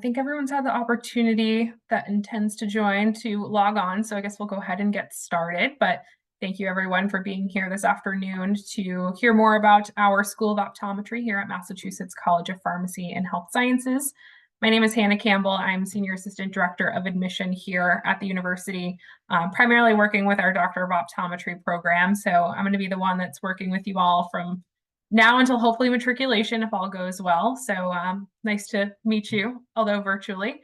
I think everyone's had the opportunity that intends to join to log on, so I guess we'll go ahead and get started. But thank you everyone for being here this afternoon to hear more about our School of Optometry here at Massachusetts College of Pharmacy and Health Sciences. My name is Hannah Campbell. I'm Senior Assistant Director of Admission here at the university, primarily working with our Doctor of Optometry program. So I'm going to be the one that's working with you all from now until hopefully matriculation if all goes well. So nice to meet you, although virtually.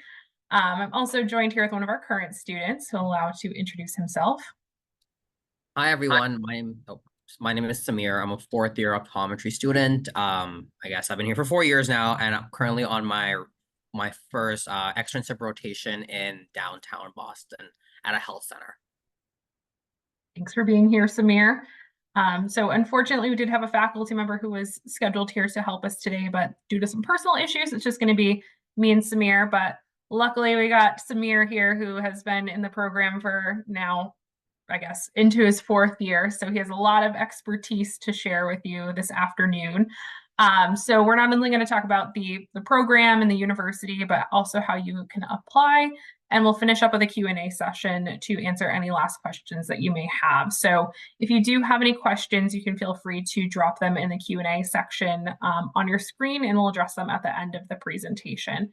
I'm also joined here with one of our current students who will allow to introduce himself. Hi everyone, my name is Samir. I'm a fourth year optometry student. I guess I've been here for 4 years now, and I'm currently on my first externship rotation in downtown Boston at a health center. Thanks for being here, Samir. So unfortunately, we did have a faculty member who was scheduled here to help us today, but due to some personal issues, it's just going to be me and Samir. But luckily, we got Samir here, who has been in the program for now, I guess, into his 4th year. So he has a lot of expertise to share with you this afternoon. So we're not only going to talk about the program and the university, but also how you can apply. And we'll finish up with a Q&A session to answer any last questions that you may have. So if you do have any questions, you can feel free to drop them in the Q&A section on your screen, and we'll address them at the end of the presentation.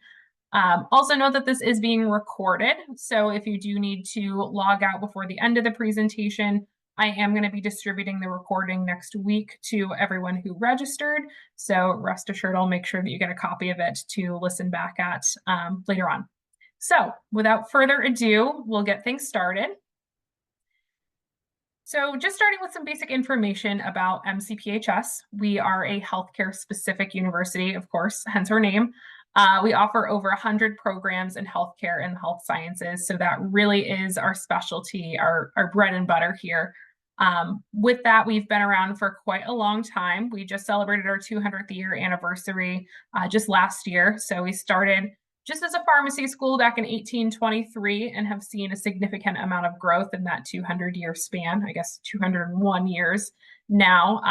Also note that this is being recorded. So if you do need to log out before the end of the presentation, I am going to be distributing the recording next week to everyone who registered. So rest assured, I'll make sure that you get a copy of it to listen back at later on. So without further ado, we'll get things started. So just starting with some basic information about MCPHS, we are a healthcare specific university, of course, hence our name. We offer over 100 programs in healthcare and health sciences. So that really is our specialty, our bread and butter here. With that, we've been around for quite a long time. We just celebrated our 200th year anniversary just last year. So we started just as a pharmacy school back in 1823 and have seen a significant amount of growth in that 200-year span, I guess 201 years now.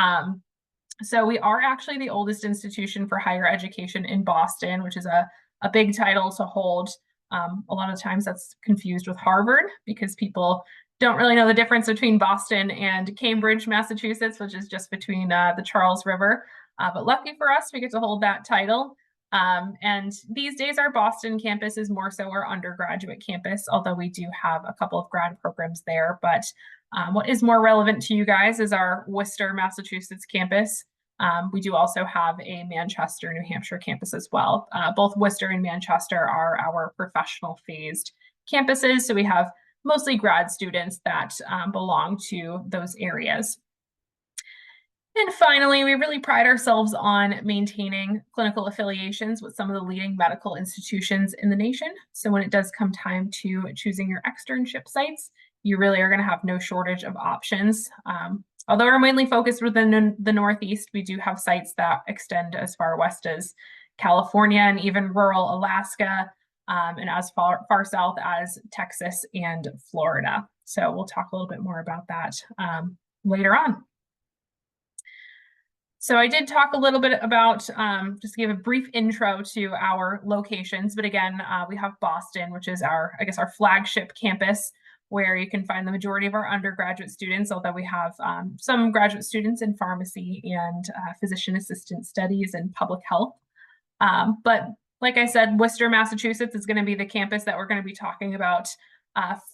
So we are actually the oldest institution for higher education in Boston, which is a big title to hold. A lot of times that's confused with Harvard because people don't really know the difference between Boston and Cambridge, Massachusetts, which is just between the Charles River. But lucky for us, we get to hold that title. And these days, our Boston campus is more so our undergraduate campus, although we do have a couple of grad programs there. But what is more relevant to you guys is our Worcester, Massachusetts campus. We do also have a Manchester, New Hampshire campus as well. Both Worcester and Manchester are our professional phased campuses. So we have mostly grad students that belong to those areas. And finally, we really pride ourselves on maintaining clinical affiliations with some of the leading medical institutions in the nation. So when it does come time to choosing your externship sites, you really are going to have no shortage of options. Although we're mainly focused within the Northeast, we do have sites that extend as far west as California and even rural Alaska, and as far south as Texas and Florida. So we'll talk a little bit more about that later on. So I did talk a little bit about, just to give a brief intro to our locations, but again, we have Boston, which is our flagship campus, where you can find the majority of our undergraduate students, although we have some graduate students in pharmacy and physician assistant studies and public health. But like I said, Worcester, Massachusetts is going to be the campus that we're going to be talking about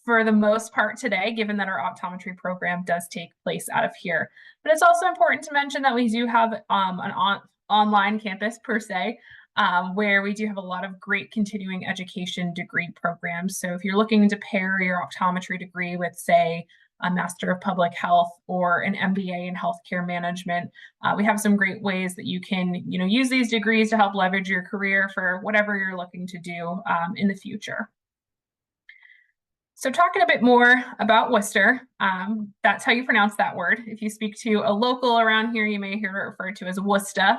for the most part today, given that our optometry program does take place out of here. But it's also important to mention that we do have an online campus per se, where we do have a lot of great continuing education degree programs. So if you're looking to pair your optometry degree with, say, a Master of Public Health or an MBA in Healthcare Management, we have some great ways that you can, use these degrees to help leverage your career for whatever you're looking to do in the future. So talking a bit more about Worcester, that's how you pronounce that word. If you speak to a local around here, you may hear it referred to as Worcester.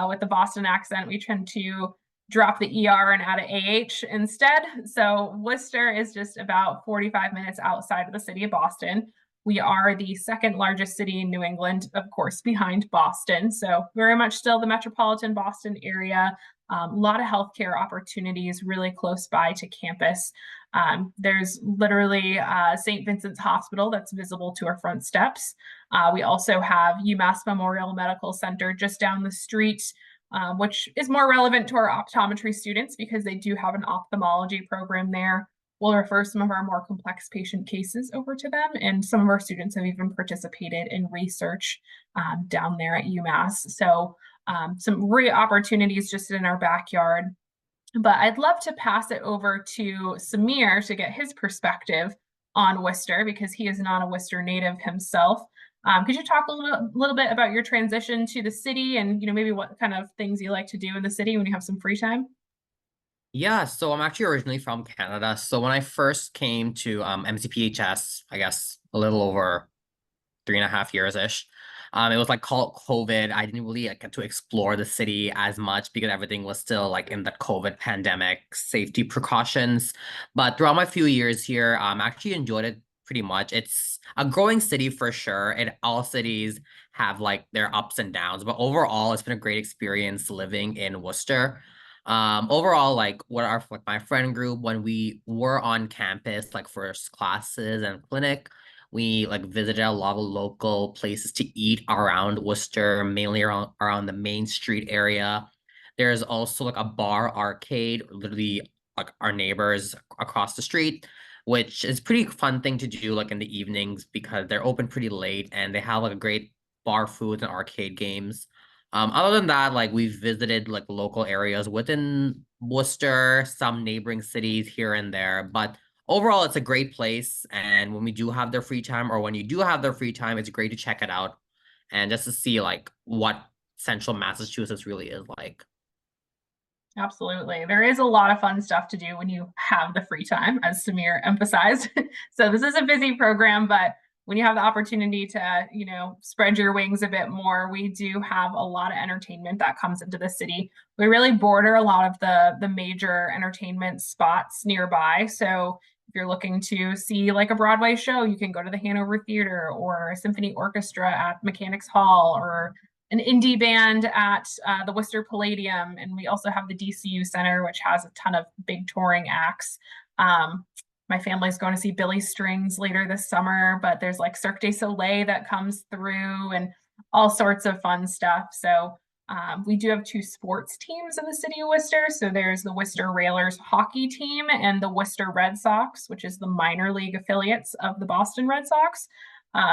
With the Boston accent, we tend to drop the ER and add an AH instead. So Worcester is just about 45 minutes outside of the city of Boston. We are the second largest city in New England, of course, behind Boston. So very much still the metropolitan Boston area, A lot of healthcare opportunities really close by to campus. There's literally St. Vincent's Hospital that's visible to our front steps. We also have UMass Memorial Medical Center just down the street, which is more relevant to our optometry students because they do have an ophthalmology program there. We'll refer some of our more complex patient cases over to them, and some of our students have even participated in research down there at UMass. So some great opportunities just in our backyard. But I'd love to pass it over to Samir to get his perspective on Worcester because he is not a Worcester native himself. Could you talk a little bit about your transition to the city and maybe what kind of things you like to do in the city when you have some free time? Yeah, so I'm actually originally from Canada. So when I first came to MCPHS, I guess a little over 3.5 years-ish. It was like called COVID. I didn't really get to explore the city as much because everything was still like in the COVID pandemic safety precautions. But throughout my few years here, I actually enjoyed it pretty much. It's a growing city for sure. And all cities have like their ups and downs, but overall, it's been a great experience living in Worcester. Overall, like what our like my friend group when we were on campus, like first classes and clinic, we like visited a lot of local places to eat around Worcester, mainly around the main street area. There's also like a bar arcade, literally like our neighbors across the street, which is pretty fun thing to do like in the evenings because they're open pretty late and they have like a great bar food and arcade games. Other than that, like we've visited like local areas within Worcester, some neighboring cities here and there, but overall, it's a great place. And when we do have their free time, or when you do have their free time, it's great to check it out and just to see like what central Massachusetts really is like. Absolutely. There is a lot of fun stuff to do when you have the free time, as Samir emphasized. So this is a busy program, but when you have the opportunity to, spread your wings a bit more, we do have a lot of entertainment that comes into the city. We really border a lot of the major entertainment spots nearby. So if you're looking to see like a Broadway show, you can go to the Hanover Theater or a symphony orchestra at Mechanics Hall or an indie band at the Worcester Palladium. And we also have the DCU Center, which has a ton of big touring acts. My family's going to see Billy Strings later this summer, but there's like Cirque du Soleil that comes through and all sorts of fun stuff. So we do have two sports teams in the city of Worcester. So there's the Worcester Railers hockey team and the Worcester Red Sox, which is the minor league affiliates of the Boston Red Sox.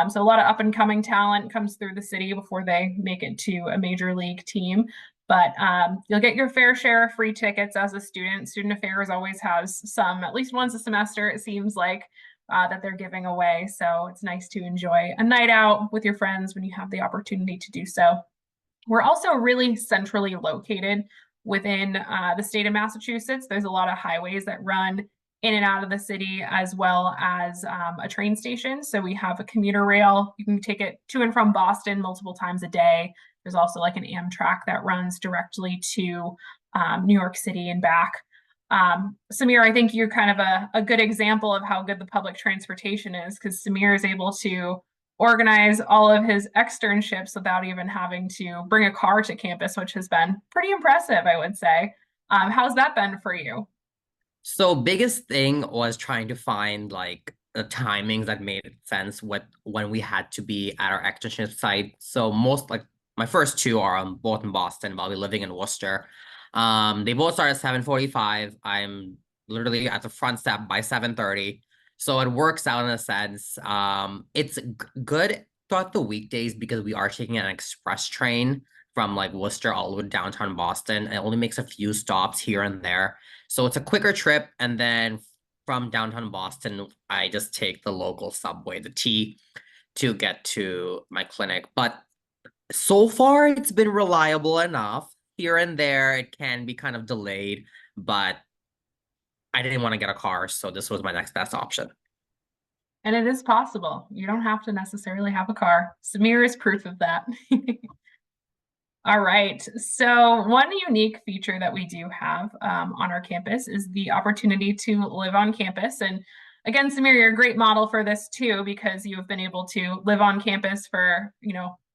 So a lot of up and coming talent comes through the city before they make it to a major league team. But you'll get your fair share of free tickets as a student. Student Affairs always has some, at least once a semester, it seems like, that they're giving away. So it's nice to enjoy a night out with your friends when you have the opportunity to do so. We're also really centrally located within the state of Massachusetts. There's a lot of highways that run in and out of the city, as well as a train station. So we have a commuter rail. You can take it to and from Boston multiple times a day. There's also like an Amtrak that runs directly to New York City and back. Samir, I think you're kind of a good example of how good the public transportation is because Samir is able to organize all of his externships without even having to bring a car to campus, which has been pretty impressive, I would say. How's that been for you? So biggest thing was trying to find like the timings that made sense with when we had to be at our externship site. So most like my first two are both in Boston while we're living in Worcester. They both start at 7:45. I'm literally at the front step by 7:30. So it works out in a sense. It's good throughout the weekdays because we are taking an express train from like Worcester all the way to downtown Boston. It only makes a few stops here and there. So it's a quicker trip. And then from downtown Boston, I just take the local subway, the T, to get to my clinic. But so far, it's been reliable enough. Here and there, it can be kind of delayed, but I didn't want to get a car, so this was my next best option. And it is possible. You don't have to necessarily have a car. Samir is proof of that. All right. So, one unique feature that we do have on our campus is the opportunity to live on campus. And again, Samir, you're a great model for this too, because you have been able to live on campus for,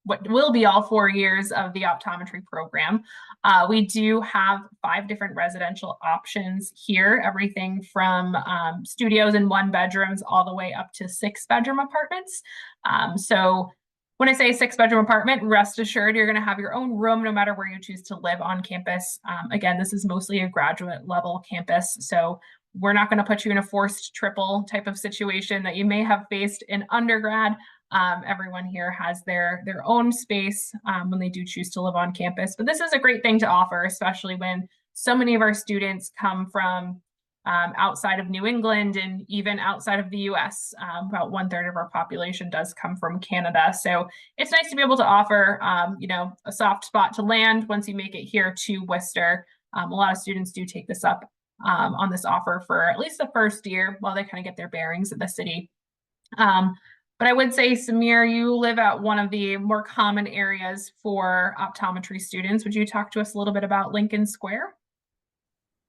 what will be all 4 years of the optometry program. We do have 5 different residential options here, everything from studios and 1 bedrooms all the way up to 6 bedroom apartments. So when I say 6 bedroom apartment, rest assured you're going to have your own room no matter where you choose to live on campus. Again, this is mostly a graduate level campus, so we're not going to put you in a forced triple type of situation that you may have faced in undergrad. Everyone here has their own space when they do choose to live on campus. But this is a great thing to offer, especially when so many of our students come from outside of New England and even outside of the US. About 1/3 of our population does come from Canada. So it's nice to be able to offer, a soft spot to land once you make it here to Worcester. A lot of students do take this up on this offer for at least the first year while they kind of get their bearings in the city. But I would say, Samir, you live at one of the more common areas for optometry students. Would you talk to us a little bit about Lincoln Square?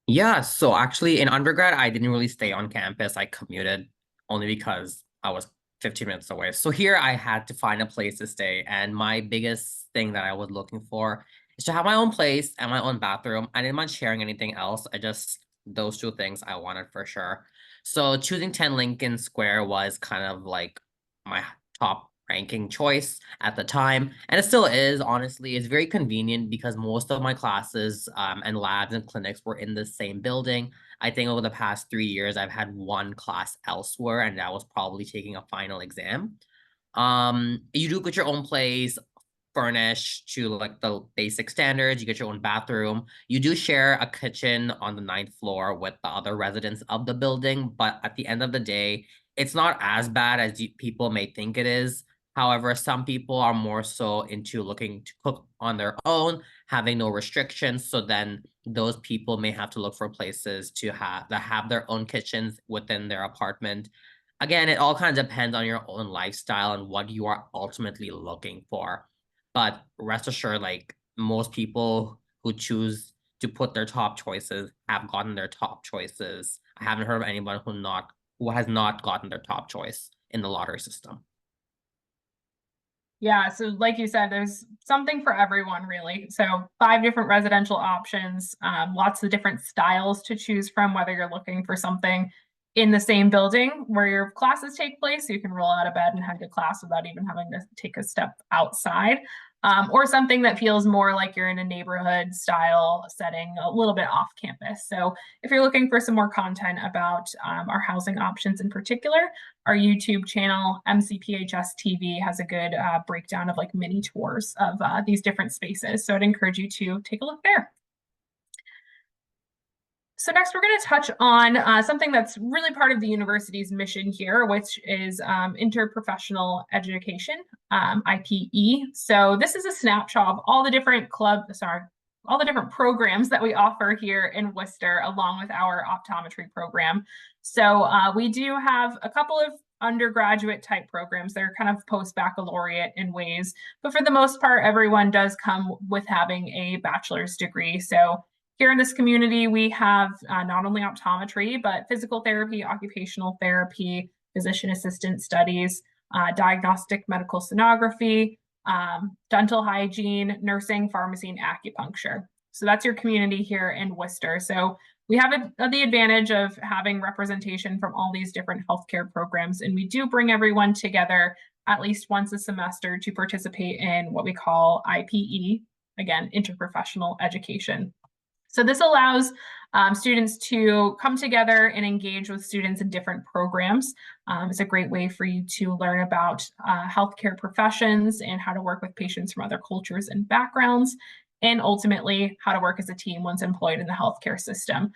Yeah, so actually in undergrad, I didn't really stay on campus. I commuted only because I was 15 minutes away. So here I had to find a place to stay. And my biggest thing that I was looking for is to have my own place and my own bathroom. I didn't mind sharing anything else. Those 2 things I wanted for sure. So choosing 10 Lincoln Square was kind of like my top ranking choice at the time, and it still is. Honestly, it's very convenient because most of my classes and labs and clinics were in the same building. I think over the past 3 years I've had one class elsewhere, and that was probably taking a final exam. You do get your own place, furnished to like the basic standards. You get your own bathroom. You do share a kitchen on the 9th floor with the other residents of the building, but at the end of the day, it's not as bad as people may think it is. However, some people are more so into looking to cook on their own, having no restrictions. So then those people may have to look for places to have their own kitchens within their apartment. Again, it all kind of depends on your own lifestyle and what you are ultimately looking for. But rest assured, like most people who choose to put their top choices have gotten their top choices. I haven't heard of anyone who has not gotten their top choice in the lottery system. Yeah, so like you said, there's something for everyone, really. So 5 different residential options, lots of different styles to choose from, whether you're looking for something in the same building where your classes take place, so you can roll out of bed and head to class without even having to take a step outside, or something that feels more like you're in a neighborhood style setting, a little bit off campus. So if you're looking for some more content about our housing options in particular, our YouTube channel, MCPHS TV, has a good breakdown of like mini tours of these different spaces. So I'd encourage you to take a look there. So next we're going to touch on something that's really part of the university's mission here, which is interprofessional education, IPE. So this is a snapshot of all the different all the different programs that we offer here in Worcester, along with our optometry program. So we do have a couple of undergraduate type programs that are kind of post-baccalaureate in ways, but for the most part, everyone does come with having a bachelor's degree. So here in this community, we have not only optometry, but physical therapy, occupational therapy, physician assistant studies, diagnostic medical sonography, dental hygiene, nursing, pharmacy, and acupuncture. So that's your community here in Worcester. So we have the advantage of having representation from all these different healthcare programs, and we do bring everyone together at least once a semester to participate in what we call IPE, again, interprofessional education. So this allows students to come together and engage with students in different programs. It's a great way for you to learn about healthcare professions and how to work with patients from other cultures and backgrounds, and ultimately how to work as a team once employed in the healthcare system.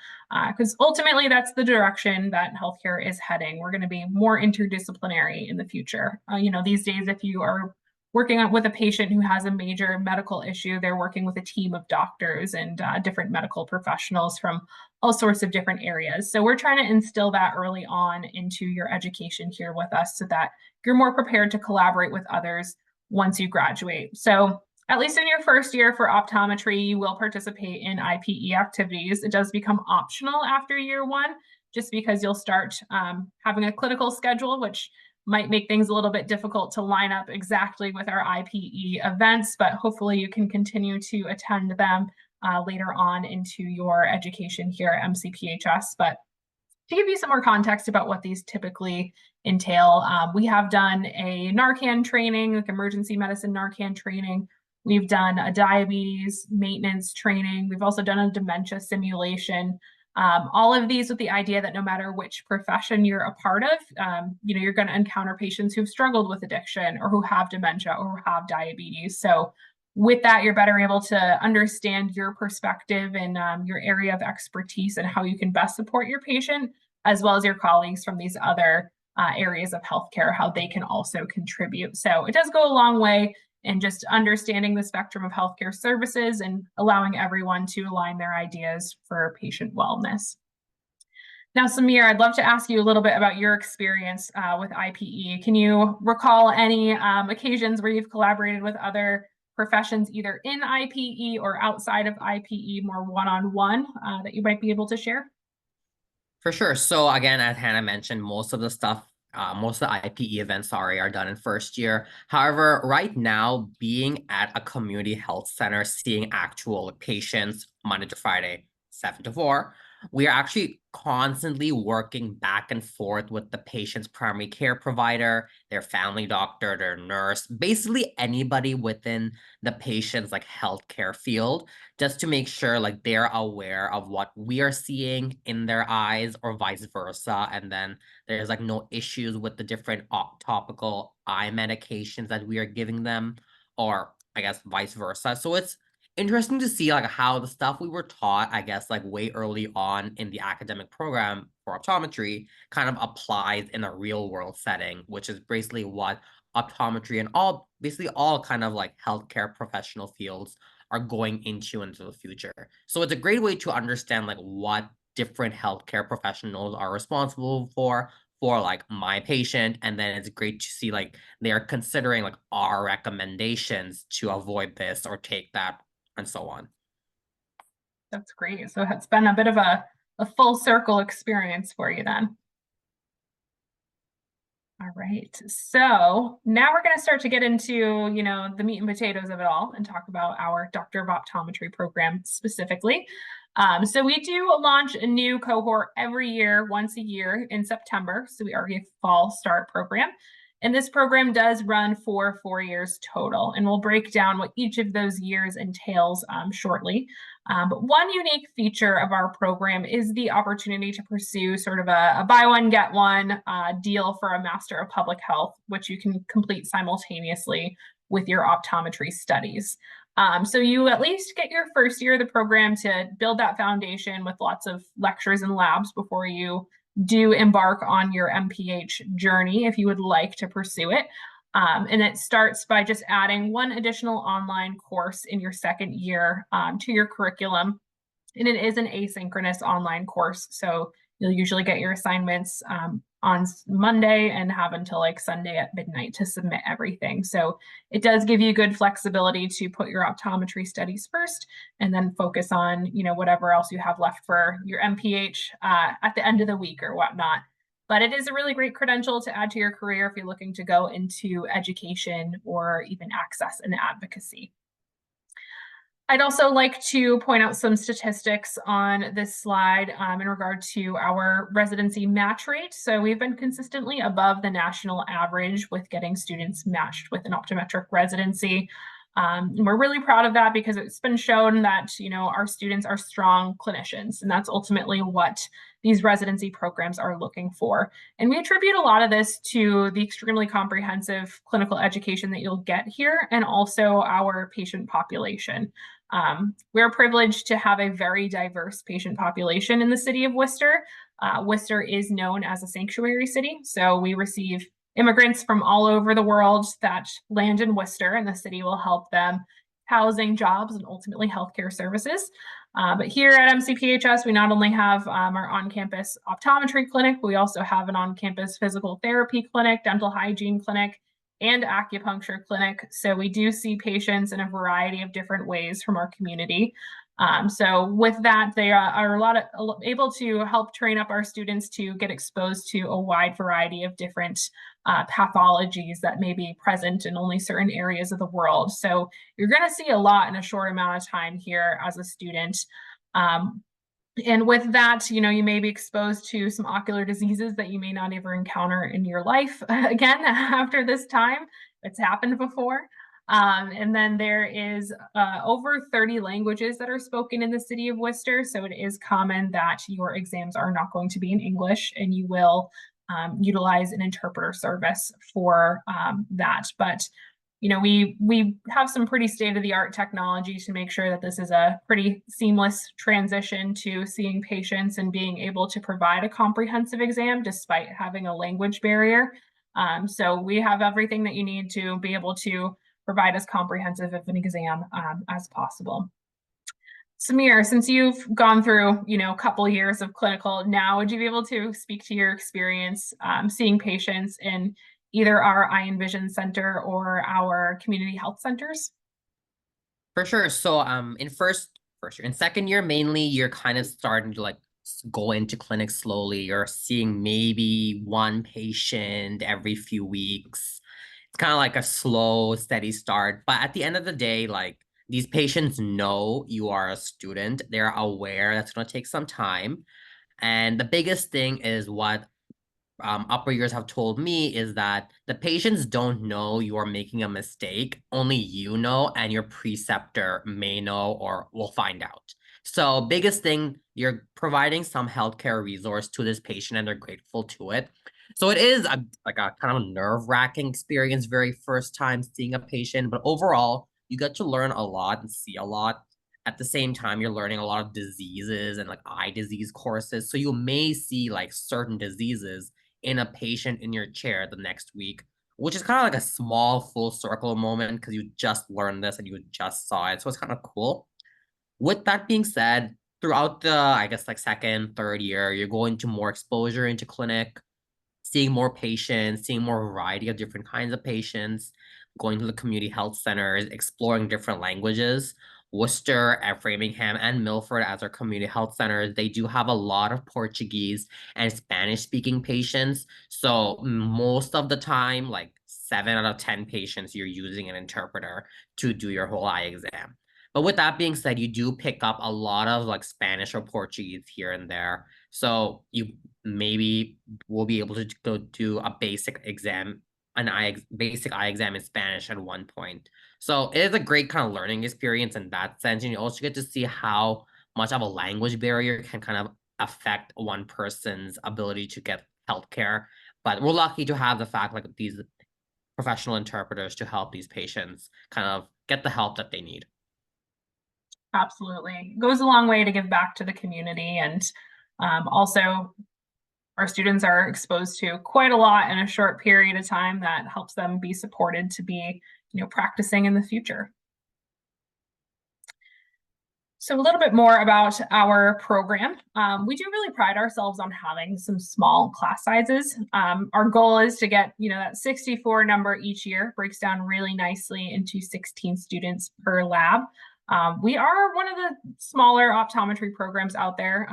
Because ultimately that's the direction that healthcare is heading. We're going to be more interdisciplinary in the future. These days, if you are working with a patient who has a major medical issue, they're working with a team of doctors and different medical professionals from all sorts of different areas. So we're trying to instill that early on into your education here with us so that you're more prepared to collaborate with others once you graduate. So at least in your first year for optometry, you will participate in IPE activities. It does become optional after year 1, just because you'll start having a clinical schedule, which might make things a little bit difficult to line up exactly with our IPE events, but hopefully you can continue to attend them later on into your education here at MCPHS. But to give you some more context about what these typically entail, we have done a Narcan training, like emergency medicine Narcan training. We've done a diabetes maintenance training. We've also done a dementia simulation. All of these with the idea that no matter which profession you're a part of, you're going to encounter patients who've struggled with addiction or who have dementia or who have diabetes. So with that, you're better able to understand your perspective and your area of expertise and how you can best support your patient, as well as your colleagues from these other areas of healthcare, how they can also contribute. So it does go a long way in just understanding the spectrum of healthcare services and allowing everyone to align their ideas for patient wellness. Now, Samir, I'd love to ask you a little bit about your experience with IPE. Can you recall any occasions where you've collaborated with other professions, either in IPE or outside of IPE, more one-on-one, that you might be able to share? For sure. So again, as Hannah mentioned, most of the IPE events, are done in first year. However, right now, being at a community health center, seeing actual patients Monday to Friday, 7 to 4, we are actually constantly working back and forth with the patient's primary care provider, their family doctor, their nurse, basically anybody within the patient's like healthcare field, just to make sure like they're aware of what we are seeing in their eyes or vice versa. And then there's like no issues with the different topical eye medications that we are giving them, or I guess vice versa. So it's interesting to see like how the stuff we were taught, I guess, like way early on in the academic program for optometry kind of applies in a real world setting, which is basically what optometry and basically all kind of like healthcare professional fields are going into the future. So it's a great way to understand like what different healthcare professionals are responsible for like my patient, and then it's great to see like they are considering like our recommendations to avoid this or take that and so on. That's great. So it's been a bit of a full circle experience for you then. All right. So now we're going to start to get into, the meat and potatoes of it all and talk about our Doctor of Optometry program specifically. So we do launch a new cohort every year, once a year in September. So we already have a fall start program. And this program does run for 4 years total. And we'll break down what each of those years entails shortly. But one unique feature of our program is the opportunity to pursue sort of a buy one, get one deal for a Master of Public Health, which you can complete simultaneously with your optometry studies. So you at least get your first year of the program to build that foundation with lots of lectures and labs before you do embark on your MPH journey if you would like to pursue it. And it starts by just adding one additional online course in your second year to your curriculum. And it is an asynchronous online course. So you'll usually get your assignments on Monday and have until like Sunday at midnight to submit everything. So it does give you good flexibility to put your optometry studies first and then focus on, whatever else you have left for your MPH at the end of the week or whatnot. But it is a really great credential to add to your career if you're looking to go into education or even access and advocacy. I'd also like to point out some statistics on this slide in regard to our residency match rate. So we've been consistently above the national average with getting students matched with an optometric residency. And we're really proud of that because it's been shown that, our students are strong clinicians, and that's ultimately what these residency programs are looking for. And we attribute a lot of this to the extremely comprehensive clinical education that you'll get here and also our patient population. We're privileged to have a very diverse patient population in the city of Worcester. Worcester is known as a sanctuary city, so we receive immigrants from all over the world that land in Worcester, and the city will help them housing, jobs, and ultimately healthcare services. But here at MCPHS, we not only have our on-campus optometry clinic, we also have an on-campus physical therapy clinic, dental hygiene clinic, and acupuncture clinic. So we do see patients in a variety of different ways from our community. So with that, they are able to help train up our students to get exposed to a wide variety of different pathologies that may be present in only certain areas of the world. So you're going to see a lot in a short amount of time here as a student. And with that, you may be exposed to some ocular diseases that you may not ever encounter in your life again after this time. It's happened before. And then there is over 30 languages that are spoken in the city of Worcester. So it is common that your exams are not going to be in English, and you will utilize an interpreter service for that. But we have some pretty state-of-the-art technology to make sure that this is a pretty seamless transition to seeing patients and being able to provide a comprehensive exam despite having a language barrier. So we have everything that you need to be able to provide as comprehensive of an exam as possible. Samir, since you've gone through, a couple of years of clinical now, would you be able to speak to your experience seeing patients in either our Eye and Vision Center or our community health centers? For sure. So in second year mainly, you're kind of starting to go into clinic slowly. You're seeing maybe one patient every few weeks. It's kind of like a slow, steady start. But at the end of the day, these patients know you are a student. They're aware that's going to take some time. And the biggest thing is what upper years have told me is that the patients don't know you are making a mistake. Only you know, and your preceptor may know or will find out. So biggest thing, you're providing some healthcare resource to this patient and they're grateful to it. So it is a kind of nerve-wracking experience, very first time seeing a patient, but overall, you get to learn a lot and see a lot. At the same time, you're learning a lot of diseases and eye disease courses. So you may see certain diseases in a patient in your chair the next week, which is kind of like a small full circle moment because you just learned this and you just saw it. So it's kind of cool. With that being said, throughout the, I guess, second, third year, you're going to more exposure into clinic, seeing more patients, seeing more variety of different kinds of patients, going to the community health centers, exploring different languages. Worcester, and Framingham, and Milford as our community health centers, they do have a lot of Portuguese and Spanish speaking patients. So most of the time, 7 out of 10 patients, you're using an interpreter to do your whole eye exam. But with that being said, you do pick up a lot of Spanish or Portuguese here and there. So you maybe will be able to go do a basic exam, basic eye exam in Spanish at one point. So it is a great kind of learning experience in that sense. And you also get to see how much of a language barrier can kind of affect one person's ability to get healthcare. But we're lucky to have the fact these professional interpreters to help these patients kind of get the help that they need. Absolutely. It goes a long way to give back to the community. And also, our students are exposed to quite a lot in a short period of time that helps them be supported to be, practicing in the future. So a little bit more about our program. We do really pride ourselves on having some small class sizes. Our goal is to get, that 64 number each year, breaks down really nicely into 16 students per lab. We are one of the smaller optometry programs out there.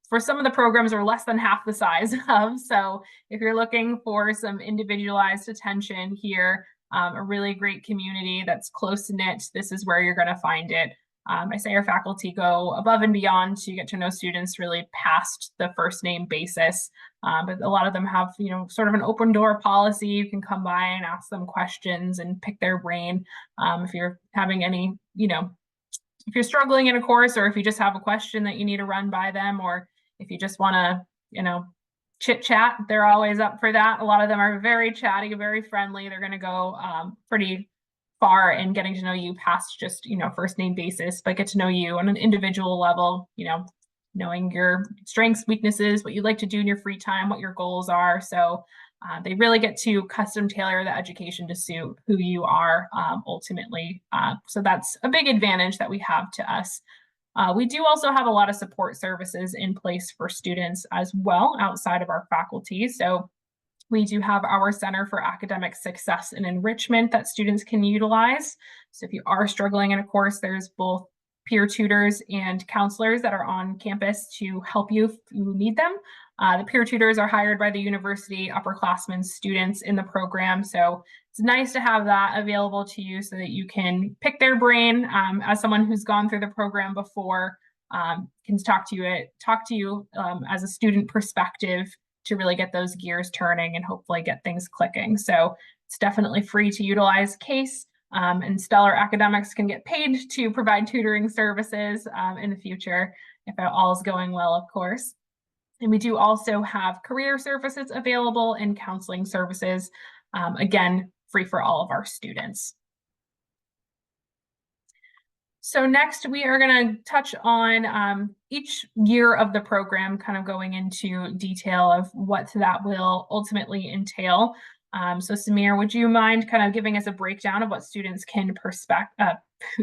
For some of the programs are less than half the size of. So if you're looking for some individualized attention here, a really great community that's close knit, this is where you're going to find it. I say our faculty go above and beyond to get to know students really past the first name basis. But a lot of them have, sort of an open door policy. You can come by and ask them questions and pick their brain. If you're having any, if you're struggling in a course, or if you just have a question that you need to run by them, or if you just want to, chit chat, they're always up for that. A lot of them are very chatty, very friendly. They're going to go pretty far in getting to know you past just, first name basis, but get to know you on an individual level, knowing your strengths, weaknesses, what you like to do in your free time, what your goals are. So they really get to custom tailor the education to suit who you are ultimately. So that's a big advantage that we have to us. We do also have a lot of support services in place for students as well outside of our faculty. So we do have our Center for Academic Success and Enrichment that students can utilize. So if you are struggling in a course, there's both peer tutors and counselors that are on campus to help you if you need them. The peer tutors are hired by the university, upperclassmen, students in the program. So it's nice to have that available to you so that you can pick their brain as someone who's gone through the program before, can talk to you as a student perspective to really get those gears turning and hopefully get things clicking. So it's definitely free to utilize CASE, and Stellar Academics can get paid to provide tutoring services in the future if all is going well, of course. And we do also have career services available and counseling services, again, free for all of our students. So next we are going to touch on each year of the program, kind of going into detail of what that will ultimately entail. So Samir, would you mind kind of giving us a breakdown of what students can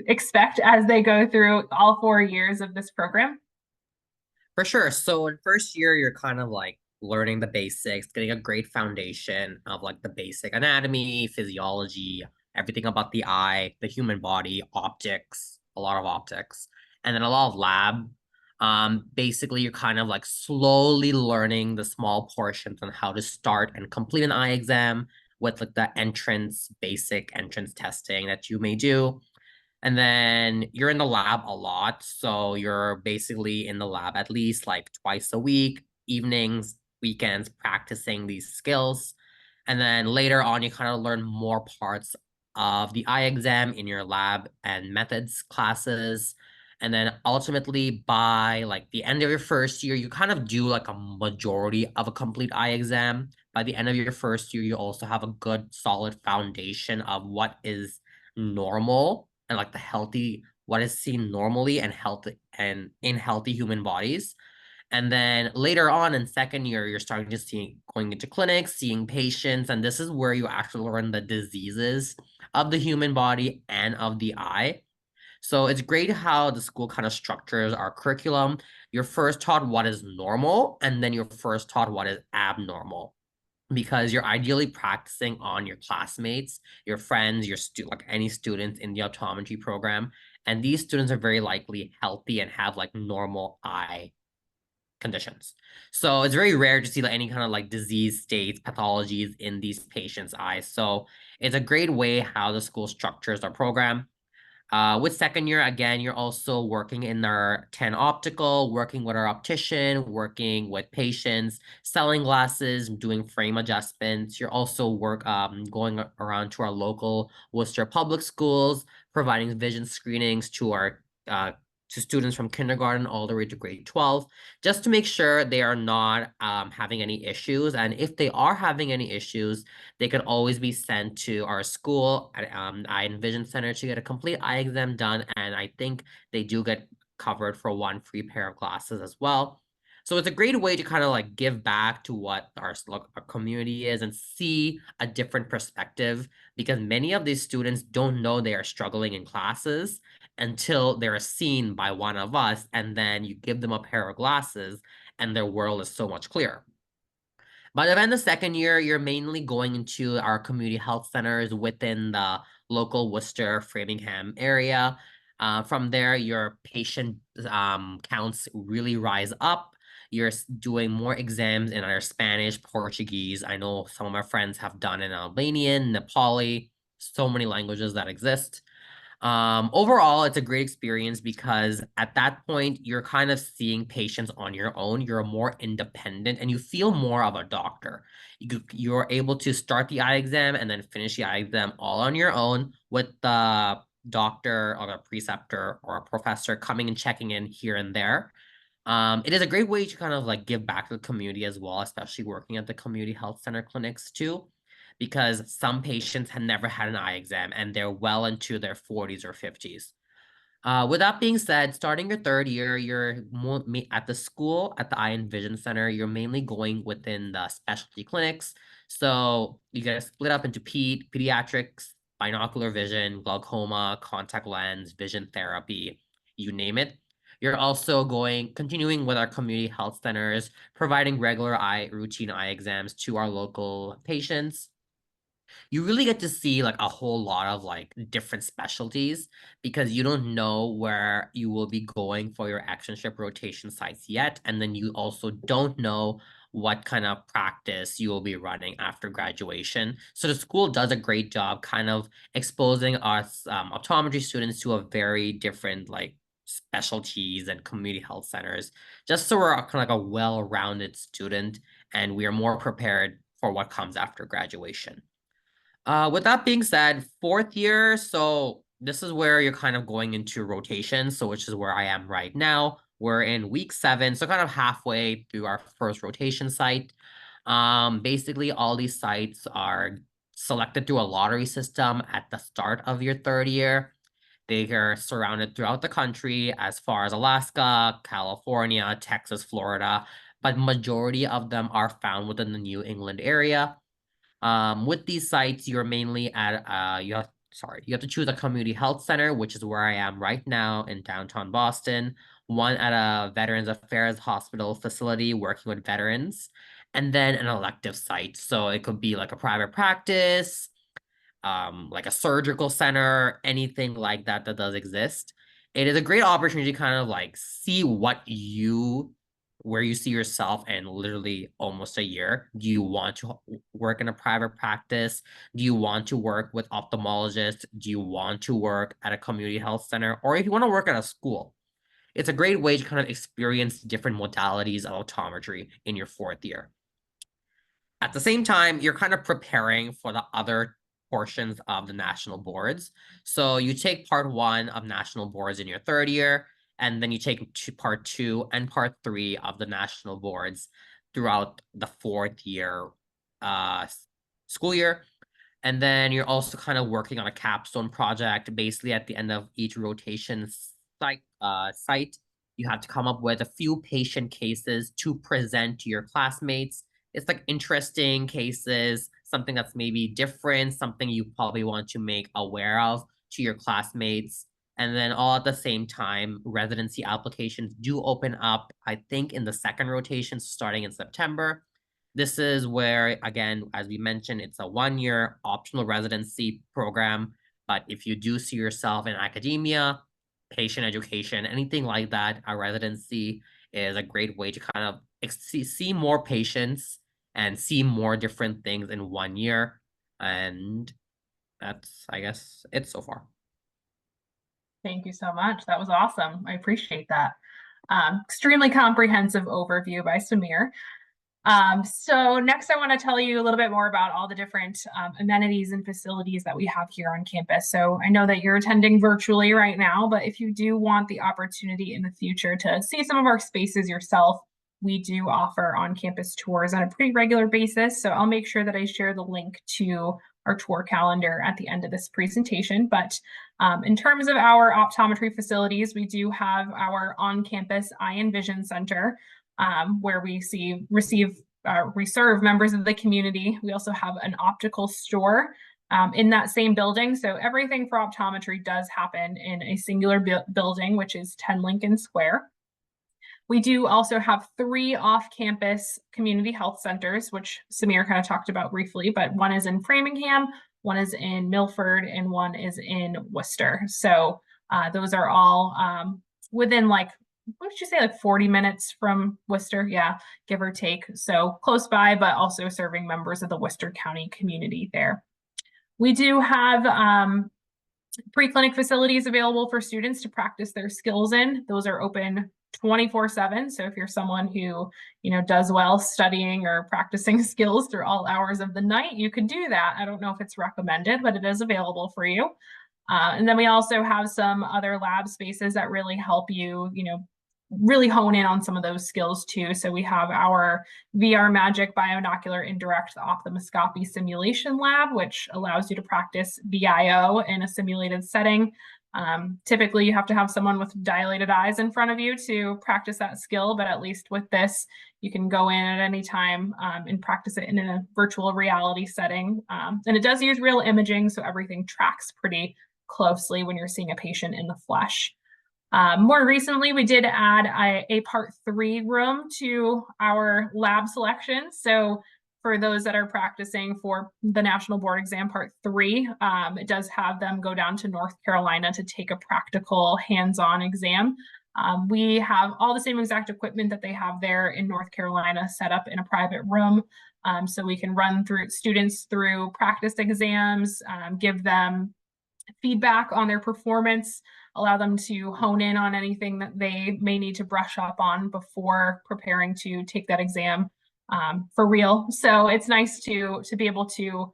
expect as they go through all 4 years of this program? For sure. So in first year, you're kind of like learning the basics, getting a great foundation of like the basic anatomy, physiology, everything about the eye, the human body, optics, a lot of optics, and then a lot of lab. Basically, you're kind of like slowly learning the small portions on how to start and complete an eye exam with like the basic entrance testing that you may do. And then you're in the lab a lot. So you're basically in the lab at least like twice a week, evenings, weekends, practicing these skills. And then later on, you kind of learn more parts of the eye exam in your lab and methods classes. And then ultimately, by like the end of your first year, you kind of do like a majority of a complete eye exam. By the end of your first year, you also have a good solid foundation of what is normal and like what is seen normally and healthy and in healthy human bodies. And then later on in second year, you're starting to see going into clinics, seeing patients, and this is where you actually learn the diseases of the human body and of the eye. So it's great how the school kind of structures our curriculum. You're first taught what is normal, and then you're first taught what is abnormal, because you're ideally practicing on your classmates, your friends, like any students in the optometry program. And these students are very likely healthy and have like normal eye conditions. So it's very rare to see like any kind of like disease states, pathologies in these patients' eyes. So it's a great way how the school structures our program. With second year, again, you're also working in our 10 optical, working with our optician, working with patients, selling glasses, doing frame adjustments. You're also going around to our local Worcester public schools, providing vision screenings to students from kindergarten all the way to grade 12, just to make sure they are not having any issues. And if they are having any issues, they could always be sent to our school at Eye and Vision Center to get a complete eye exam done. And I think they do get covered for one free pair of glasses as well. So it's a great way to kind of like give back to what our community is and see a different perspective, because many of these students don't know they are struggling in classes until they're seen by one of us, and then you give them a pair of glasses and their world is so much clearer. By the end of the second year, you're mainly going into our community health centers within the local Worcester, Framingham area. From there, your patient counts really rise up. You're doing more exams in our Spanish, Portuguese. I know some of my friends have done in Albanian, Nepali, so many languages that exist. Overall, it's a great experience because at that point, you're kind of seeing patients on your own. You're more independent and you feel more of a doctor. You're able to start the eye exam and then finish the eye exam all on your own with the doctor or a preceptor or a professor coming and checking in here and there. It is a great way to kind of like give back to the community as well, especially working at the community health center clinics too, because some patients had never had an eye exam and they're well into their 40s or 50s. With that being said, starting your third year, at the school, at the Eye and Vision Center, you're mainly going within the specialty clinics. So you get split up into pediatrics, binocular vision, glaucoma, contact lens, vision therapy, you name it. You're also continuing with our community health centers, providing regular routine eye exams to our local patients. You really get to see like a whole lot of like different specialties because you don't know where you will be going for your externship rotation sites yet. And then you also don't know what kind of practice you will be running after graduation. So the school does a great job kind of exposing us optometry students to a very different like specialties and community health centers, just so we're kind of like a well-rounded student and we are more prepared for what comes after graduation. With that being said, fourth year, so this is where you're kind of going into rotation, so which is where I am right now. We're in week 7, so kind of halfway through our first rotation site. Basically, all these sites are selected through a lottery system at the start of your third year. They are surrounded throughout the country as far as Alaska, California, Texas, Florida, but majority of them are found within the New England area. With these sites, you're mainly at you have to choose a community health center, which is where I am right now in downtown Boston, one at a Veterans Affairs hospital facility working with veterans, and then an elective site. So it could be like a private practice, like a surgical center, anything like that that does exist. It is a great opportunity to kind of like see where you see yourself in literally almost a year. Do you want to work in a private practice? Do you want to work with ophthalmologists? Do you want to work at a community health center? Or if you want to work at a school, it's a great way to kind of experience different modalities of optometry in your fourth year. At the same time, you're kind of preparing for the other portions of the national boards. So you take part 1 of national boards in your third year, and then you take part 2 and part 3 of the national boards throughout the fourth year uh, school year. And then you're also kind of working on a capstone project. Basically, at the end of each rotation site, you have to come up with a few patient cases to present to your classmates. It's like interesting cases, something that's maybe different, something you probably want to make aware of to your classmates. And then all at the same time, residency applications do open up, I think, in the second rotation, starting in September. This is where, again, as we mentioned, it's a 1-year optional residency program. But if you do see yourself in academia, patient education, anything like that, a residency is a great way to kind of see more patients and see more different things in 1 year. And that's, I guess, it so far. Thank you so much. That was awesome. I appreciate that. Extremely comprehensive overview by Samir. So next I want to tell you a little bit more about all the different amenities and facilities that we have here on campus. So I know that you're attending virtually right now, but if you do want the opportunity in the future to see some of our spaces yourself, we do offer on-campus tours on a pretty regular basis. So I'll make sure that I share the link to our tour calendar at the end of this presentation. But in terms of our optometry facilities, we do have our on-campus Eye and Vision Center, where we serve members of the community. We also have an optical store in that same building. So everything for optometry does happen in a singular building, which is 10 Lincoln Square. We do also have 3 off-campus community health centers, which Samir kind of talked about briefly, but one is in Framingham, one is in Milford, and one is in Worcester. So those are all within like, what did you say, like 40 minutes from Worcester? Yeah, give or take. So close by, but also serving members of the Worcester County community there. We do have pre-clinic facilities available for students to practice their skills in. Those are open 24/7. So if you're someone who, does well studying or practicing skills through all hours of the night, you could do that. I don't know if it's recommended, but it is available for you. And then we also have some other lab spaces that really help you, really hone in on some of those skills too. So we have our VR Magic Bionocular Indirect Ophthalmoscopy Simulation Lab, which allows you to practice VIO in a simulated setting. Typically, you have to have someone with dilated eyes in front of you to practice that skill, but at least with this, you can go in at any time and practice it in a virtual reality setting. And it does use real imaging, so everything tracks pretty closely when you're seeing a patient in the flesh. More recently, we did add a part 3 room to our lab selection. So for those that are practicing for the National Board Exam Part 3, it does have them go down to North Carolina to take a practical hands-on exam. We have all the same exact equipment that they have there in North Carolina set up in a private room. So we can run through students through practice exams, give them feedback on their performance, allow them to hone in on anything that they may need to brush up on before preparing to take that exam for real. So it's nice to be able to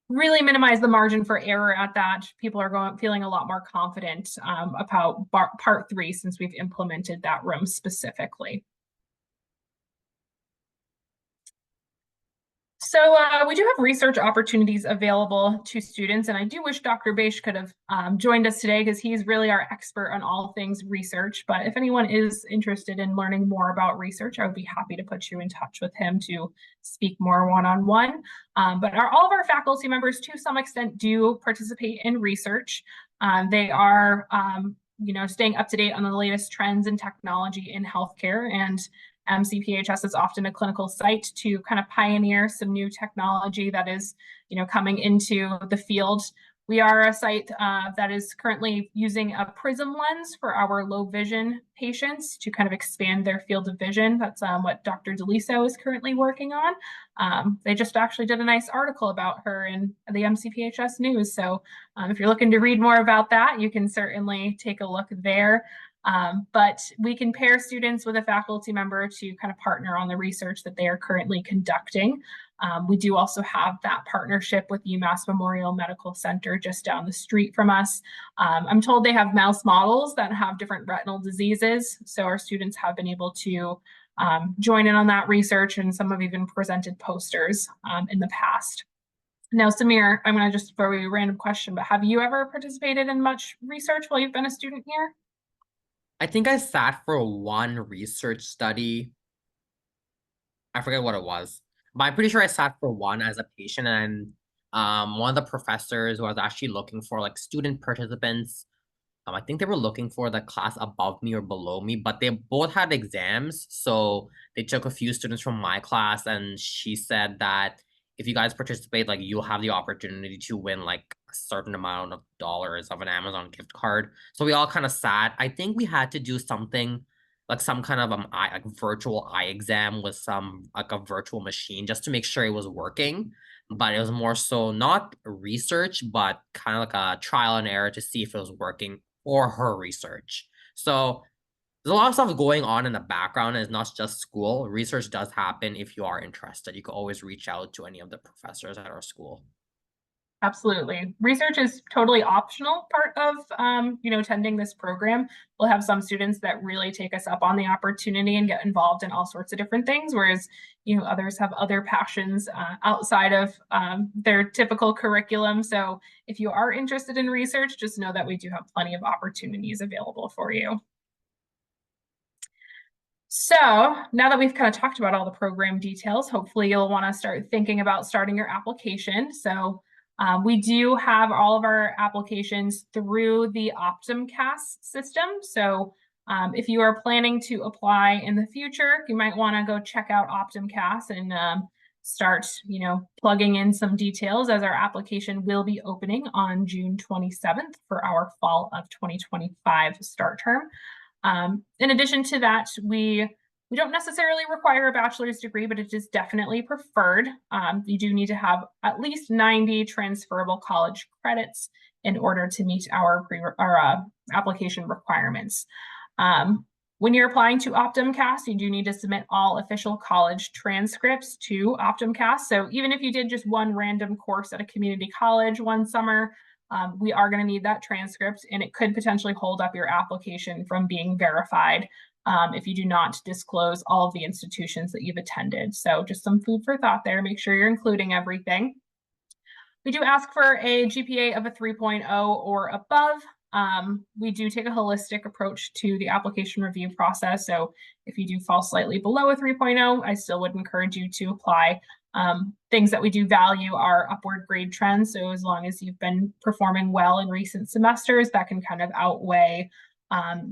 really minimize the margin for error at that. People are feeling a lot more confident about part 3 since we've implemented that room specifically. So we do have research opportunities available to students, and I do wish Dr. Beish could have joined us today because he's really our expert on all things research. But if anyone is interested in learning more about research, I would be happy to put you in touch with him to speak more one-on-one. But all of our faculty members, to some extent, do participate in research. They are staying up to date on the latest trends and technology in healthcare, and MCPHS is often a clinical site to kind of pioneer some new technology that is, coming into the field. We are a site that is currently using a prism lens for our low vision patients to kind of expand their field of vision. That's what Dr. DeLiso is currently working on. They just actually did a nice article about her in the MCPHS news. So if you're looking to read more about that, you can certainly take a look there. But we can pair students with a faculty member to kind of partner on the research that they are currently conducting. We do also have that partnership with UMass Memorial Medical Center just down the street from us. I'm told they have mouse models that have different retinal diseases. So our students have been able to join in on that research, and some have even presented posters in the past. Now, Samir, I'm going to just throw you a random question, but have you ever participated in much research while you've been a student here? I think I sat for one research study. I forget what it was, but I'm pretty sure I sat for one as a patient, and one of the professors was actually looking for like student participants. I think they were looking for the class above me or below me, but they both had exams. So they took a few students from my class, and she said that if you guys participate, like you'll have the opportunity to win like a certain amount of dollars of an Amazon gift card. So we all kind of sat. I think we had to do something like some kind of like virtual eye exam with some like a virtual machine just to make sure it was working. But it was more so not research, but kind of like a trial and error to see if it was working for her research. So there's a lot of stuff going on in the background. It's not just school. Research does happen if you are interested. You can always reach out to any of the professors at our school. Absolutely. Research is totally optional part of, attending this program. We'll have some students that really take us up on the opportunity and get involved in all sorts of different things, whereas, others have other passions outside of their typical curriculum. So if you are interested in research, just know that we do have plenty of opportunities available for you. So now that we've kind of talked about all the program details, hopefully you'll want to start thinking about starting your application. So we do have all of our applications through the Optomcast system. So if you are planning to apply in the future, you might want to go check out Optomcast and start, plugging in some details, as our application will be opening on June 27th for our fall of 2025 start term. In addition to that, we don't necessarily require a bachelor's degree, but it is definitely preferred. You do need to have at least 90 transferable college credits in order to meet our application requirements. When you're applying to Optomcast, you do need to submit all official college transcripts to Optomcast. So even if you did just one random course at a community college one summer, we are going to need that transcript, and it could potentially hold up your application from being verified if you do not disclose all of the institutions that you've attended. So just some food for thought there. Make sure you're including everything. We do ask for a GPA of a 3.0 or above. We do take a holistic approach to the application review process. So if you do fall slightly below a 3.0, I still would encourage you to apply. Things that we do value are upward grade trends. So as long as you've been performing well in recent semesters, that can kind of outweigh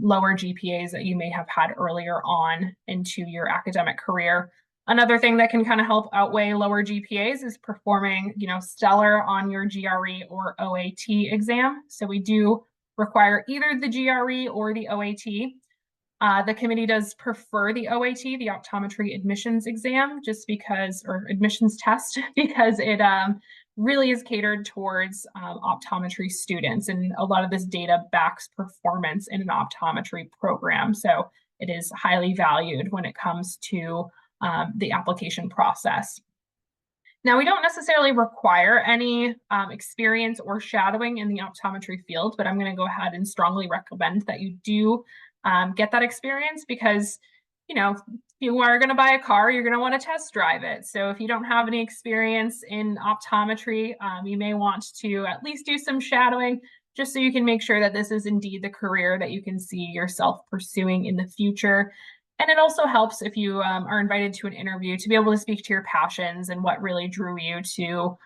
lower GPAs that you may have had earlier on into your academic career. Another thing that can kind of help outweigh lower GPAs is performing, stellar on your GRE or OAT exam. So we do require either the GRE or the OAT. The committee does prefer the OAT, the optometry admissions exam, just because, or admissions test, because it really is catered towards optometry students. And a lot of this data backs performance in an optometry program. So it is highly valued when it comes to the application process. Now, we don't necessarily require any experience or shadowing in the optometry field, but I'm going to go ahead and strongly recommend that you do get that experience because, if you are going to buy a car, you're going to want to test drive it. So if you don't have any experience in optometry, you may want to at least do some shadowing just so you can make sure that this is indeed the career that you can see yourself pursuing in the future. And it also helps if you are invited to an interview to be able to speak to your passions and what really drew you to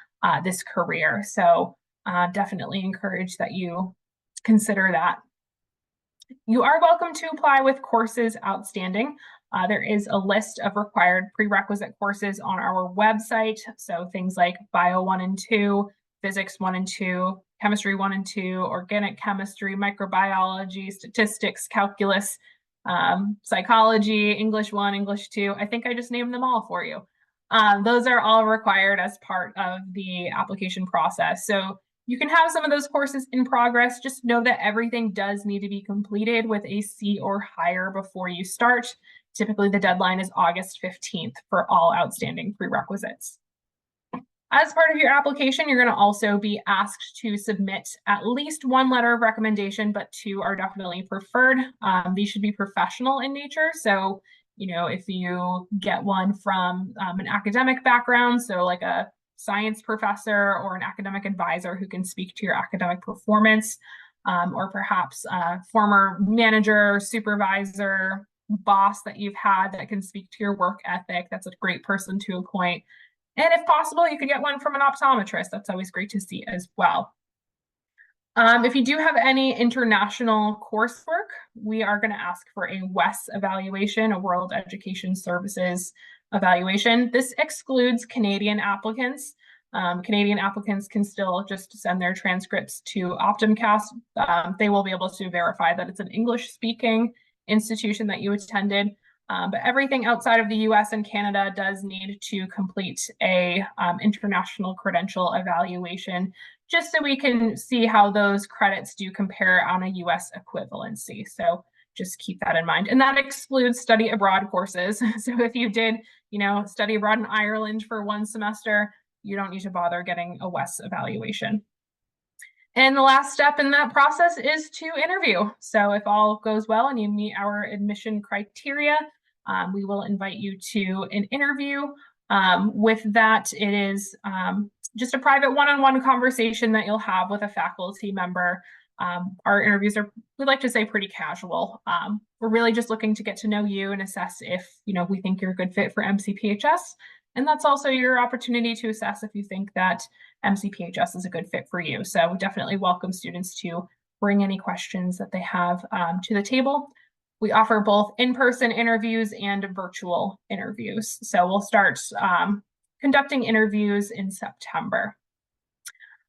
this career. So definitely encourage that you consider that. You are welcome to apply with courses outstanding. There is a list of required prerequisite courses on our website. So things like Bio 1 and 2, Physics 1 and 2, Chemistry 1 and 2, Organic Chemistry, Microbiology, Statistics, Calculus, Psychology, English 1, English 2. I think I just named them all for you. Those are all required as part of the application process. So you can have some of those courses in progress. Just know that everything does need to be completed with a C or higher before you start. Typically, the deadline is August 15th for all outstanding prerequisites. As part of your application, you're going to also be asked to submit at least one letter of recommendation, but two are definitely preferred. These should be professional in nature. So, if you get one from an academic background, so like a science professor or an academic advisor who can speak to your academic performance, or perhaps a former manager, supervisor, boss that you've had that can speak to your work ethic, that's a great person to appoint. And if possible, you could get one from an optometrist. That's always great to see as well. If you do have any international coursework, we are going to ask for a WES evaluation, a World Education Services evaluation. This excludes Canadian applicants. Canadian applicants can still just send their transcripts to Optumcast. They will be able to verify that it's an English-speaking institution that you attended. But everything outside of the US and Canada does need to complete a international credential evaluation, just so we can see how those credits do compare on a US equivalency. So just keep that in mind. And that excludes study abroad courses. So if you did, study abroad in Ireland for one semester, you don't need to bother getting a WES evaluation. And the last step in that process is to interview. So if all goes well and you meet our admission criteria, we will invite you to an interview. With that, it is just a private one-on-one conversation that you'll have with a faculty member. Our interviews are, we like to say, pretty casual. We're really just looking to get to know you and assess if, we think you're a good fit for MCPHS. And that's also your opportunity to assess if you think that MCPHS is a good fit for you. So we definitely welcome students to bring any questions that they have to the table. We offer both in-person interviews and virtual interviews. So we'll start conducting interviews in September.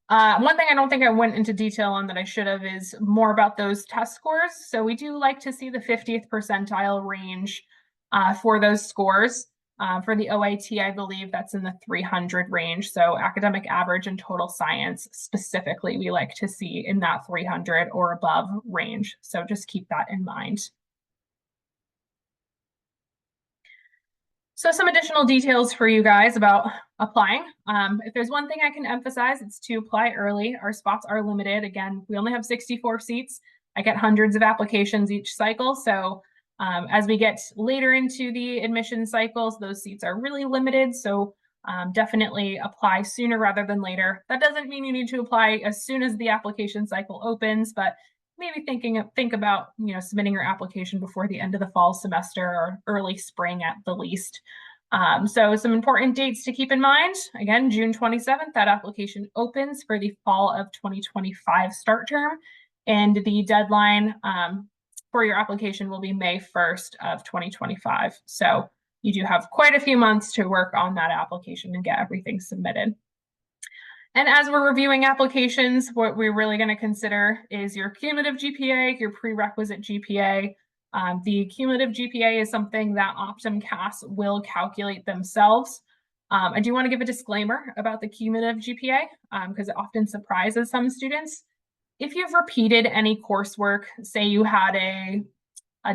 One thing I don't think I went into detail on that I should have is more about those test scores. So we do like to see the 50th percentile range for those scores. For the OAT, I believe that's in the 300 range. So academic average and total science specifically, we like to see in that 300 or above range. So just keep that in mind. So some additional details for you guys about applying. If there's one thing I can emphasize, it's to apply early. Our spots are limited. Again, we only have 64 seats. I get hundreds of applications each cycle. So as we get later into the admission cycles, those seats are really limited. So definitely apply sooner rather than later. That doesn't mean you need to apply as soon as the application cycle opens, but maybe think about submitting your application before the end of the fall semester or early spring at the least. So some important dates to keep in mind. Again, June 27th, that application opens for the fall of 2025 start term, and the deadline for your application will be May 1st of 2025. So you do have quite a few months to work on that application and get everything submitted. And as we're reviewing applications, what we're really going to consider is your cumulative GPA, your prerequisite GPA. The cumulative GPA is something that OptumCAS will calculate themselves. I do want to give a disclaimer about the cumulative GPA because it often surprises some students. If you've repeated any coursework, say you had a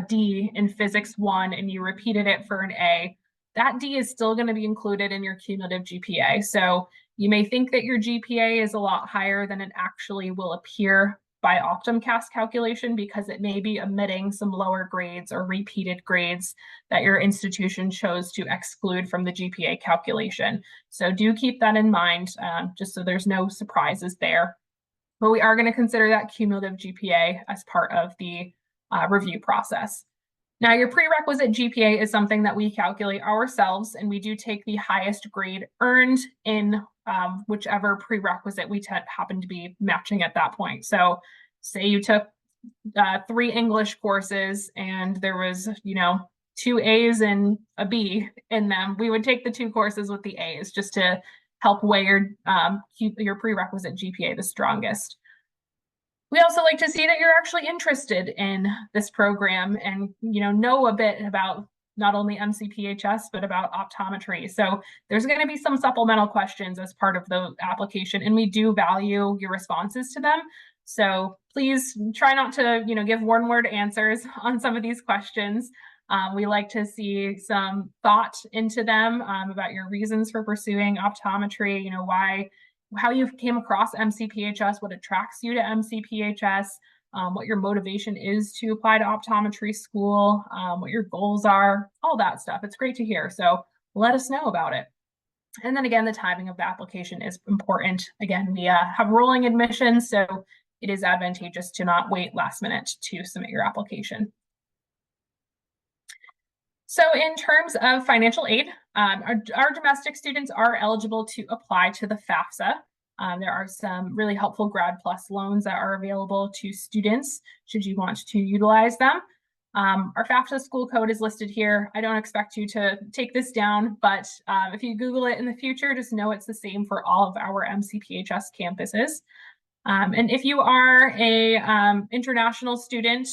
D in Physics 1 and you repeated it for an A, that D is still going to be included in your cumulative GPA. So you may think that your GPA is a lot higher than it actually will appear by OptumCAS calculation because it may be omitting some lower grades or repeated grades that your institution chose to exclude from the GPA calculation. So do keep that in mind, just so there's no surprises there. But we are going to consider that cumulative GPA as part of the review process. Now, your prerequisite GPA is something that we calculate ourselves, and we do take the highest grade earned in whichever prerequisite we happen to be matching at that point. So say you took 3 English courses and there was, 2 A's and a B in them, we would take the 2 courses with the A's just to help weigh keep your prerequisite GPA the strongest. We also like to see that you're actually interested in this program and know a bit about not only MCPHS, but about optometry. So there's going to be some supplemental questions as part of the application, and we do value your responses to them. So please try not to give one-word answers on some of these questions. We like to see some thought into them about your reasons for pursuing optometry, how you came across MCPHS, what attracts you to MCPHS, what your motivation is to apply to optometry school, what your goals are, all that stuff. It's great to hear. So let us know about it. And then again, the timing of the application is important. Again, we have rolling admissions, so it is advantageous to not wait last minute to submit your application. So in terms of financial aid, our domestic students are eligible to apply to the FAFSA. There are some really helpful Grad Plus loans that are available to students should you want to utilize them. Our FAFSA school code is listed here. I don't expect you to take this down, but if you Google it in the future, just know it's the same for all of our MCPHS campuses. And if you are a international student,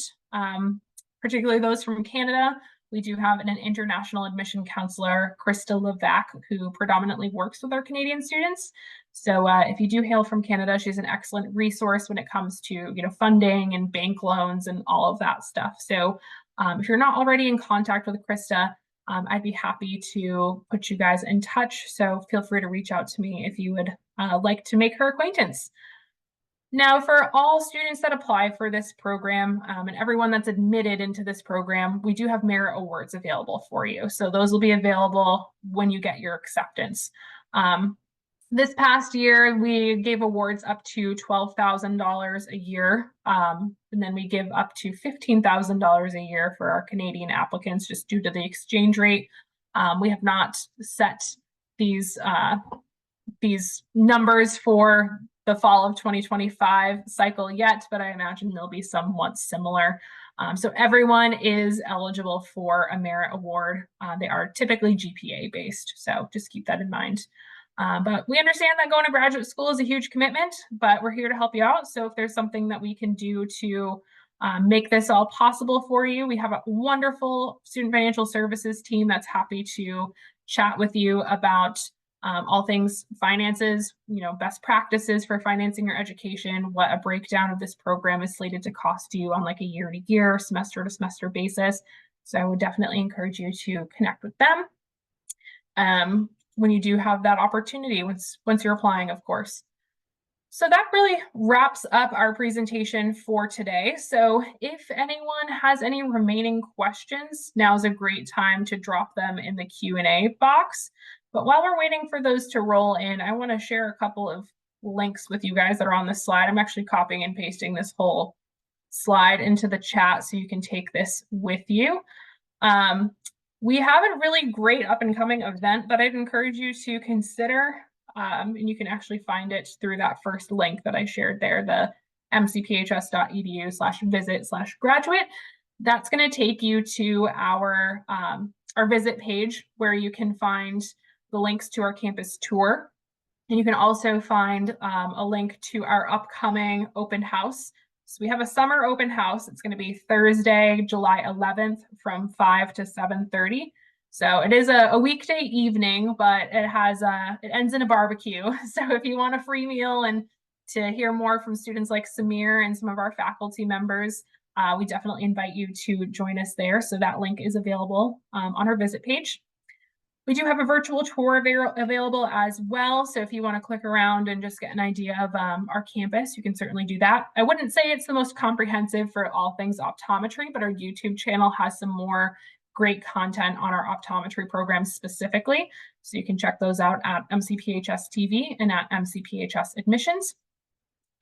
particularly those from Canada, we do have an international admission counselor, Krista Levac, who predominantly works with our Canadian students. So if you do hail from Canada, she's an excellent resource when it comes to funding and bank loans and all of that stuff. So if you're not already in contact with Krista, I'd be happy to put you guys in touch. So feel free to reach out to me if you would like to make her acquaintance. Now, for all students that apply for this program and everyone that's admitted into this program, we do have merit awards available for you. So those will be available when you get your acceptance. This past year, we gave awards up to $12,000 a year. And then we give up to $15,000 a year for our Canadian applicants just due to the exchange rate. We have not set these numbers for the fall of 2025 cycle yet, but I imagine they'll be somewhat similar. So everyone is eligible for a merit award. They are typically GPA based, so just keep that in mind. But we understand that going to graduate school is a huge commitment, but we're here to help you out. So if there's something that we can do to make this all possible for you, we have a wonderful student financial services team that's happy to chat with you about all things finances, best practices for financing your education, what a breakdown of this program is slated to cost you on like a year-to-year, semester-to-semester basis. So I would definitely encourage you to connect with them when you do have that opportunity, once you're applying, of course. So that really wraps up our presentation for today. So if anyone has any remaining questions, now's a great time to drop them in the Q&A box. But while we're waiting for those to roll in, I want to share a couple of links with you guys that are on the slide. I'm actually copying and pasting this whole slide into the chat so you can take this with you. We have a really great up and coming event that I'd encourage you to consider. And you can actually find it through that first link that I shared there, the mcphs.edu/visit/graduate. That's going to take you to our our visit page where you can find the links to our campus tour. And you can also find a link to our upcoming open house. So we have a summer open house. It's going to be Thursday, July 11th from 5 to 7:30. So it is a weekday evening, but it ends in a barbecue. So if you want a free meal and to hear more from students like Samir and some of our faculty members, we definitely invite you to join us there. So that link is available on our visit page. We do have a virtual tour available as well. So if you want to click around and just get an idea of our campus, you can certainly do that. I wouldn't say it's the most comprehensive for all things optometry, but our YouTube channel has some more great content on our optometry programs specifically. So you can check those out at MCPHS TV and at MCPHS Admissions.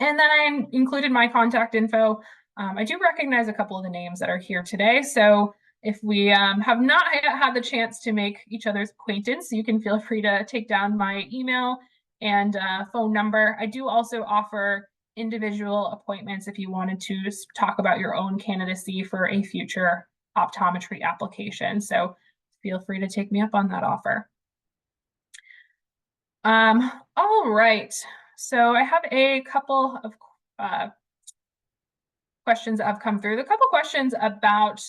And then I included my contact info. I do recognize a couple of the names that are here today. So if we have not yet had the chance to make each other's acquaintance, you can feel free to take down my email and phone number. I do also offer individual appointments if you wanted to talk about your own candidacy for a future optometry application. So feel free to take me up on that offer. All right. So I have a couple of questions that have come through. A couple questions about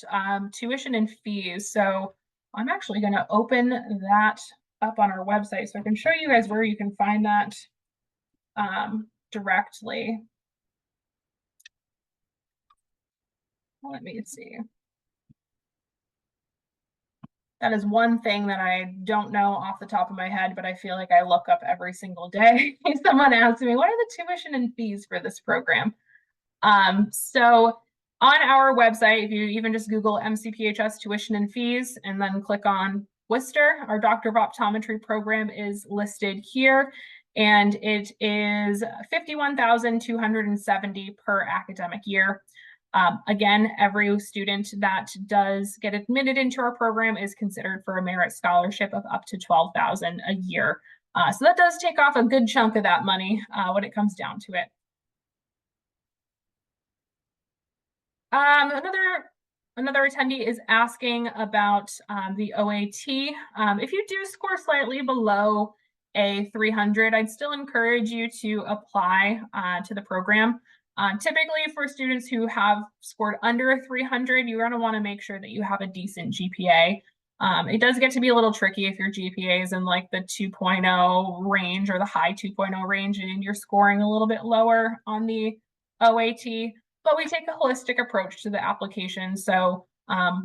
tuition and fees. So I'm actually going to open that up on our website so I can show you guys where you can find that directly. Let me see. That is one thing that I don't know off the top of my head, but I feel like I look up every single day. Someone asks me, what are the tuition and fees for this program? So on our website, if you even just Google MCPHS tuition and fees and then click on Worcester, our Doctor of Optometry program is listed here, and it is $51,270 per academic year. Again, every student that does get admitted into our program is considered for a merit scholarship of up to $12,000 a year. So that does take off a good chunk of that money when it comes down to it. Another attendee is asking about the OAT. If you do score slightly below a 300, I'd still encourage you to apply to the program. Typically for students who have scored under a 300, you're going to want to make sure that you have a decent GPA. It does get to be a little tricky if your GPA is in like the 2.0 range or the high 2.0 range and you're scoring a little bit lower on the OAT. But we take a holistic approach to the application. So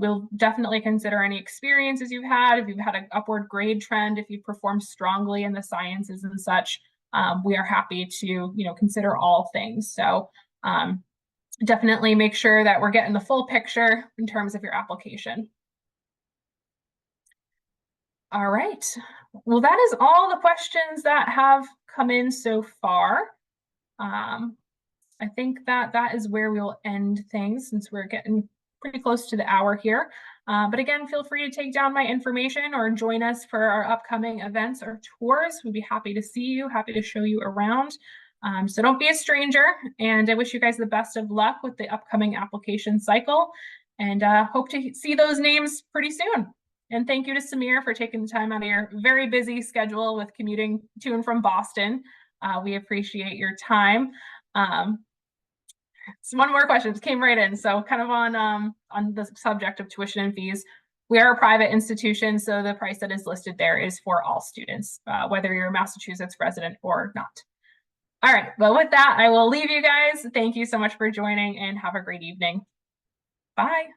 we'll definitely consider any experiences you've had, if you've had an upward grade trend, if you've performed strongly in the sciences and such. We are happy to, consider all things. So definitely make sure that we're getting the full picture in terms of your application. All right. Well, that is all the questions that have come in so far. I think that is where we'll end things since we're getting pretty close to the hour here. But again, feel free to take down my information or join us for our upcoming events or tours. We'd be happy to see you, happy to show you around. So don't be a stranger. And I wish you guys the best of luck with the upcoming application cycle and hope to see those names pretty soon. And thank you to Samir for taking the time out of your very busy schedule with commuting to and from Boston. We appreciate your time. So one more question just came right in. So kind of on the subject of tuition and fees, we are a private institution, so the price that is listed there is for all students, whether you're a Massachusetts resident or not. All right, well, with that, I will leave you guys. Thank you so much for joining and have a great evening. Bye.